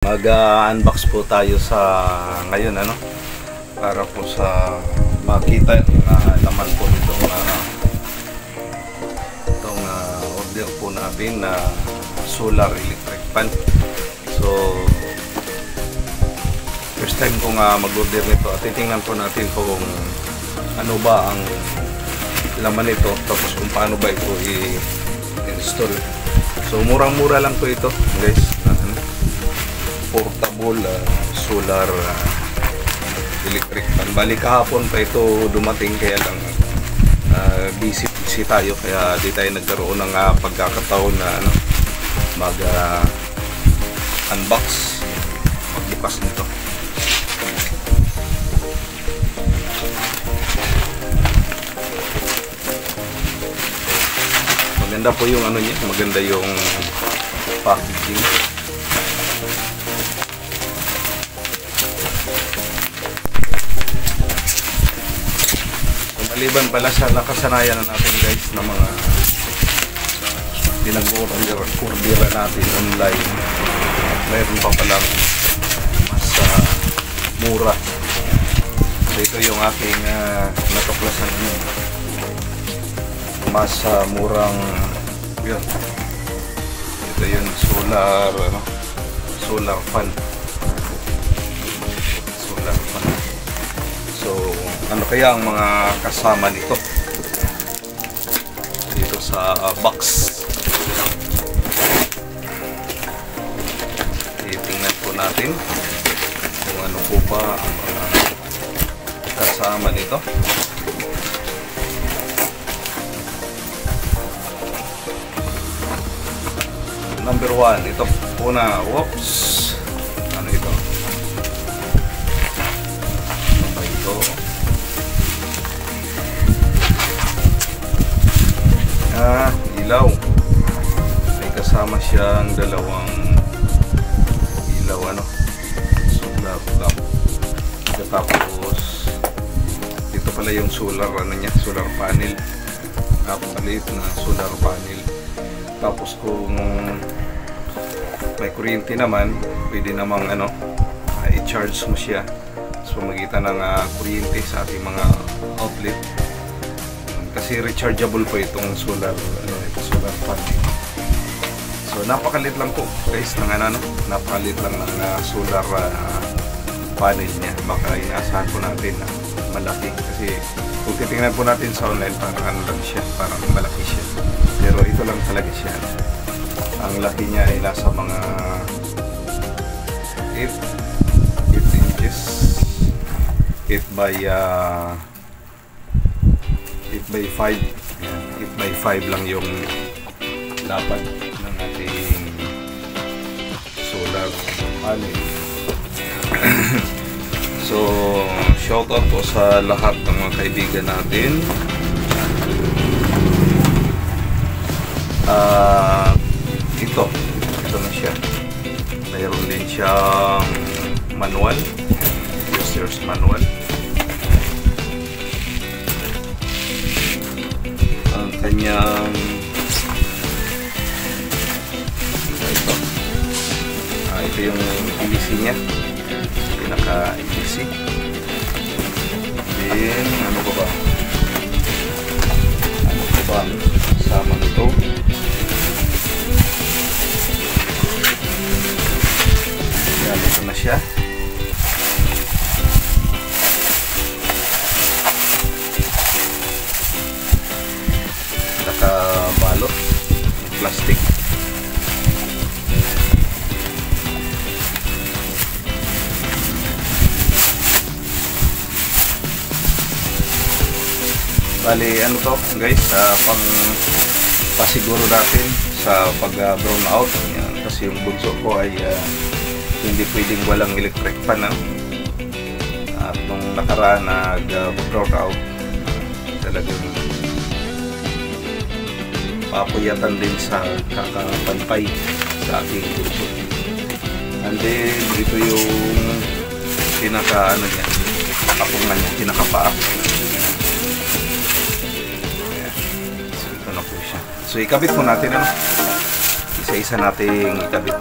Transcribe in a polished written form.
Mag-unbox po tayo sa ngayon para po sa makita yung laman po nitong order po natin na solar electric fan. So first time ko mag-order nito at titingnan po natin kung ano ba ang laman nito, tapos kung paano ba ito i-install. So murang-mura lang po ito, guys. Portable solar electric fan. Bali kahapon pa ito dumating, kaya lang busy tayo, kaya di tayo nagkaroon ng pagkakataon na mag-unbox, magbukas nito. Maganda po yung niya, maganda yung packaging. Maliban pala sa nakasanayan na natin, guys, na mga pinag-ordera natin online, mayroon pa palang mas mura. So ito yung aking natuklasan mas murang yun. Ito yung solar fan. So ano kaya ang mga kasama nito dito sa box? Titingnan po natin kung ano po ba ang mga kasama nito. Number 1, ito po na, whoops, ano ito? Ano ba ito? Ilaw. May kasama siyang dalawang ilaw, solar lamp. Tapos dito pala yung solar solar panel. Napakaliit na solar panel. Tapos kung may kuryente naman, pwede namang i-charge mo siya sa pamagitan ng kuryente sa ating mga outlet. Kasi rechargeable po itong solar panel. So napakalit lang po, guys, ng napakalit lang ng solar panel niya. Baka inaasahan po natin na malaki, kasi kung titingnan po natin sa online, parang lang siya, parang malaki siya. Pero ito lang talaga siya. Ang laki niya ay nasa mga 8 inches, 8 by 5. 8 by 5 lang yung lapad ng ating solar panel. So shout out po sa lahat ng mga kaibigan natin. Ito na siya. Mayroon din siyang manual, user's manual. Ang kanyang ito yung EDC niya, pinaka EDC. Then ano ba kasama nito? Yan, ito na siya. Nakabalot plastic. Bali to, guys, pang pasiguro natin sa pag brown out. Yan, kasi yung bunso ko ay hindi pwedeng walang electric fan. At nung nakaraan nag-brown out, talagang papuyatan din sa kakapantay sa aking bunso. And then ito yung pinaka niya, nakapungan niya, pinakapaa. So ikabit po natin isa-isa nating ikabit.